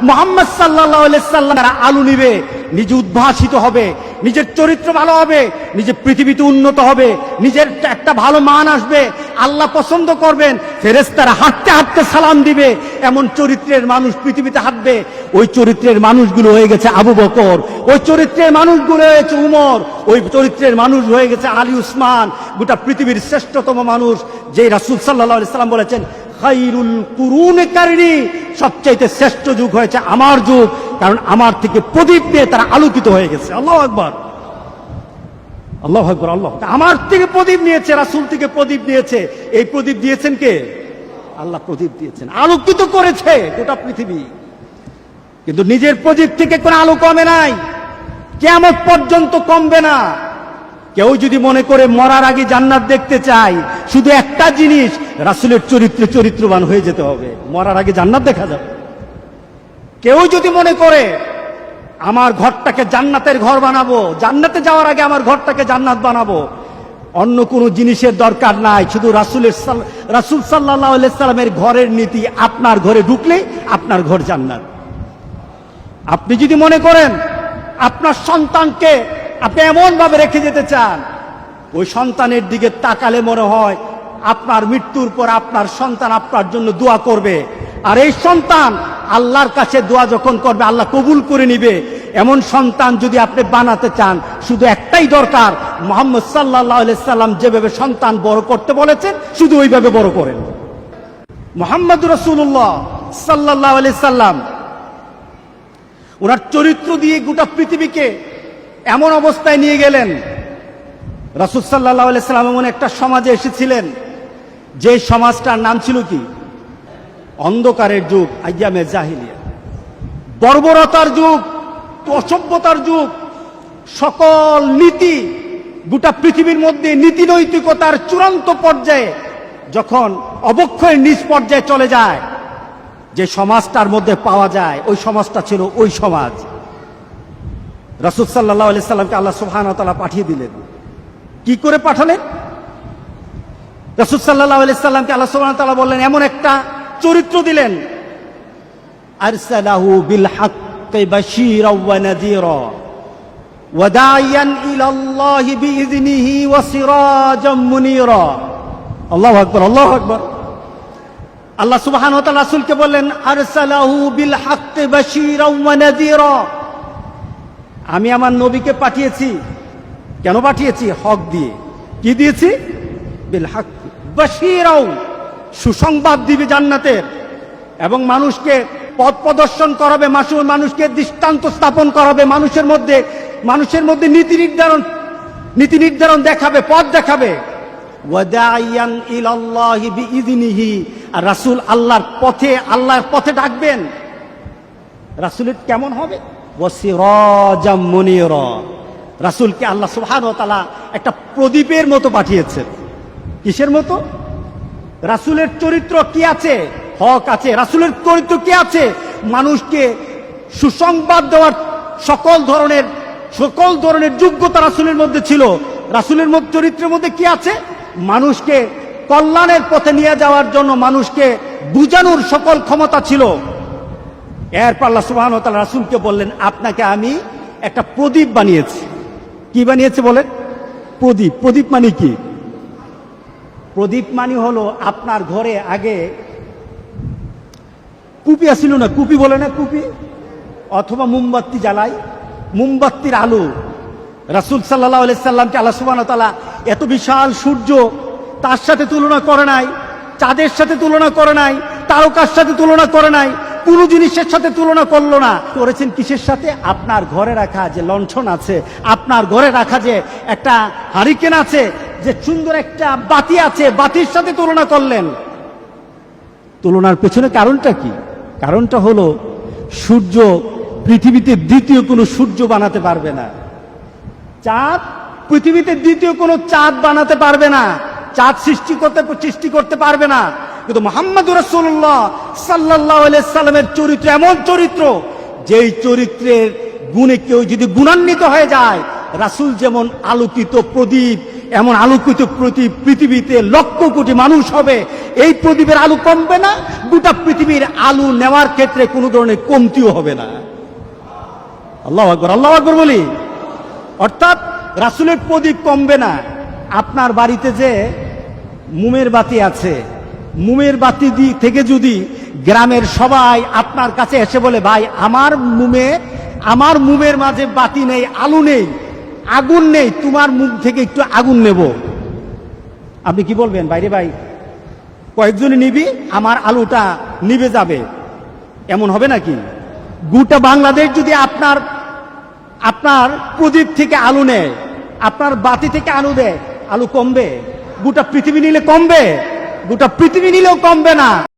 মুহাম্মদ সাল্লাল্লাহু আলাইহি সাল্লাম আলো নিবে, নিজে উদ্ভাসিত হবে, নিজের চরিত্র ভালো হবে, নিজে পৃথিবীতে উন্নত হবে, নিজের একটা ভালো মান আসবে, আল্লাহ পছন্দ করবেন, ফেরেশতারা হাঁটতে হাঁটতে সালাম দিবে, এমন চরিত্রের মানুষ পৃথিবীতে হাঁটবে। ওই চরিত্রের মানুষগুলো হয়ে গেছে আবু বকর, ওই চরিত্রের মানুষগুলো হয়েছে উমর, ওই চরিত্রের মানুষ হয়ে গেছে আলী উসমান, গোটা পৃথিবীর শ্রেষ্ঠতম মানুষ। যে রাসূল সাল্লাল্লাহু আলাইহি সাল্লাম বলেছেন খায়রুল কুরুনে কারনি, সবচাইতে শ্রেষ্ঠ যুগ হয়েছে আমার যুগ, কারণ আমার থেকে প্রদীপ দিয়ে তারা আলোকিত হয়ে গেছে। আল্লাহু আকবার, আল্লাহু আকবার, আল্লাহ। আমার থেকে প্রদীপ নিয়েছে, রাসূল থেকে প্রদীপ নিয়েছে। এই প্রদীপ দিয়েছেন কে? আল্লাহ প্রদীপ দিয়েছেন, আলোকিত করেছে গোটা পৃথিবী। কিন্তু নিজের প্রদীপ থেকে কোনো আলো কমে নাই, কিয়ামত পর্যন্ত কমবে না। কেউ যদি মনে করে মরার আগে জান্নাত দেখতে চায়, শুধু একটা জিনিস, রাসূলের চরিত্রে চরিত্রবান হয়ে যেতে হবে, মরার আগে জান্নাত দেখা যাবে। কেউ যদি মনে করে আমার ঘরটাকে জান্নাতের ঘর বানাবো, জান্নাতে যাওয়ার আগে আমার ঘরটাকে জান্নাত বানাবো, অন্য কোনো জিনিসের দরকার নাই, শুধু রাসূল সাল্লাল্লাহু আলাইহি সাল্লামের ঘরের নীতি আপনার ঘরে ঢুকলে আপনার ঘর জান্নাত। আপনি যদি মনে করেন আপনার সন্তানকে আপনি এমন ভাবে রেখে যেতে চান, ওই সন্তানের দিকে তাকালে মনে হয় আপনার মৃত্যুর পর আপনার সন্তান আপনার জন্য দোয়া করবে, আর এই সন্তান আল্লাহর কাছে দোয়া যখন করবে আল্লাহ কবুল করে নিবে। এমন সন্তান যদি আপনি বানাতে চান, শুধু একটাই দরকার, মুহাম্মদ সাল্লাল্লাহু আলাইহি সাল্লাম যেভাবে সন্তান বড় করতে বলেছেন শুধু ওইভাবে বড় করেন। মুহাম্মদুর রাসূলুল্লাহ সাল্লাল্লাহু আলাইহি সাল্লাম ওনার চরিত্র দিয়ে গোটা পৃথিবীকে এমন অবস্থায় নিয়ে গেলেন। রাসূল সাল্লাল্লাহু আলাইহি সাল্লাম এমন একটা সমাজে এসেছিলেন, যে সমাজটার নাম ছিল কি? অন্ধকারের যুগ, আইয়ামে জাহিলিয়া, বর্বরতার যুগ, অসভ্যতার যুগ। সকল নীতি গোটা পৃথিবীর মধ্যে নীতি নৈতিকতার চূড়ান্ত পর্যায়ে যখন অবক্ষয়ের নিচ পর্যায়ে চলে যায়, যে সমাজটার মধ্যে পাওয়া যায়, ওই সমাজটা ছিল ওই সমাজ। রাসূল সাল্লাল্লাহু আলাইহি সাল্লামকে আল্লাহ সুবহানাহু ওয়া তাআলা পাঠিয়ে দিলেন। কি করে পাঠালেন? রাসূল সাল্লাল্লাহু আলাইহি সাল্লামকে আল্লাহ সুবহানাহু ওয়া তাআলা বললেন, এমন একটা চরিত্র দিলেন, আরসালাহু বিল হাক্কি বাশীরাও ওয়া নাযীরা ওয়া দাঈয়ান ইলাল্লাহি বিইযনিহি ওয়া সিরাজাম মুনীরা। আল্লাহু আকবার, আল্লাহু আকবার। আল্লাহ সুবহানাহু ওয়া তাআলা রাসূলকে বললেন, আরসালাহু বিল হাক্কি বাশীরাও ওয়া নাযীরা, আমি আমার নবীকে পাঠিয়েছি। কেন পাঠিয়েছি? হক দিয়ে। কি দিয়েছি? বিল হাক্কি বাশীরাও, সুসংবাদ দিবে জান্নাতের, এবং মানুষকে পথ প্রদর্শন করাবে, মানুষকে দৃষ্টান্ত স্থাপন করাবে, মানুষের মধ্যে নীতি নির্ধারণ দেখাবে, পথ দেখাবে। ওয়া দাঈয়ান ইলাল্লাহি বিইযনিহি, আর রাসূল আল্লাহর পথে ডাকবেন। রাসূলের কেমন হবে? ওয়া সিরাজাম মুনীরা, রাসূলকে আল্লাহ সুবহানাহু ওয়া তাআলা একটা প্রদীপের মতো পাঠিয়েছেন। কিসের মতো? রাসূলের চরিত্র কি আছে? হক আছে। রাসূলের চরিত্র কি আছে? মানুষকে সুসংবাদ দেওয়ার সকল ধরনের যোগ্যতা রাসূলের মধ্যে ছিল। রাসূলের চরিত্রের মধ্যে কি আছে? মানুষকে কল্যাণের পথে নিয়ে যাওয়ার জন্য মানুষকে বুঝানোর সকল ক্ষমতা ছিল। এরপর আল্লাহ সুবহানাহু ওয়া তাআলা রাসূলকে বললেন, আপনাকে আমি একটা প্রদীপ বানিয়েছি। কি বানিয়েছে বলেন? প্রদীপ। প্রদীপ মানে কি? প্রদীপ মানে হলো, আপনার ঘরে আগে কুপি আসিল না, কুপি বলে না, কুপি, অথবা মোমবাতি জ্বালাই, মোমবাতির আলো। রাসূল সাল্লাল্লাহু আলাইহি সাল্লামকে আল্লাহ সুবহানাহু ওয়া তাআলা এত বিশাল সূর্য, তার সাথে তুলনা করে নাই, চাঁদের সাথে তুলনা করে নাই, তারকার সাথে তুলনা করে নাই, কোন জিনিসের সাথে তুলনা করলো না। করেছেন কিসের সাথে? আপনার ঘরে রাখা যে লণ্ঠন আছে, আপনার ঘরে রাখা যে একটা হারিকেন আছে, যে সুন্দর একটা বাতি আছে, বাতির সাথে তুলনা করলেন। তুলনার পেছনে কারণটা কি? কারণটা হলো, সূর্য পৃথিবীতে দ্বিতীয় কোনো সূর্য বানাতে পারবে না, চাঁদ পৃথিবীতে দ্বিতীয় কোনো চাঁদ বানাতে পারবে না, চাঁদ সৃষ্টি করতে পারবে না। কিন্তু মুহাম্মদুর রাসূলুল্লাহ সাল্লাল্লাহু আলাইহি সাল্লামের চরিত্র এমন চরিত্র, যেই চরিত্রের গুণে কেউ যদি গুণান্বিত হয়ে যায়, রাসূল যেমন আলোকিত প্রদীপ, এমন আলোকিত পৃথিবীতে লক্ষ কোটি মানুষ হবে, এই প্রদীপের আলো কমবে না, গোটা পৃথিবীর আলো নেওয়ার ক্ষেত্রে কোনো ধরনের কমতিও হবে না। আল্লাহু আকবার, আল্লাহু আকবার বলি। অর্থাৎ রাসূলের প্রদীপ কমবে না। আপনার বাড়িতে যে মোমের বাতি আছে, মোমের বাতি থেকে যদি গ্রামের সবাই আপনার কাছে এসে বলে, ভাই আমার মোমের মাঝে বাতি নেই, আলো নেই, আগুন নেই, তোমার মুখ থেকে একটু আগুন নেব, আপনি কি বলবেন? বাইরে ভাই কয়েকজনই নিবি, আমার আলোটা নিভে যাবে, এমন হবে নাকি? গোটা বাংলাদেশ যদি আপনার প্রদীপ থেকে আলো নেয়, আপনার বাতি থেকে আলো দেয়, আলো কমবে? গোটা পৃথিবী নিলে কমবে? গোটা পৃথিবী নিলেও কমবে না।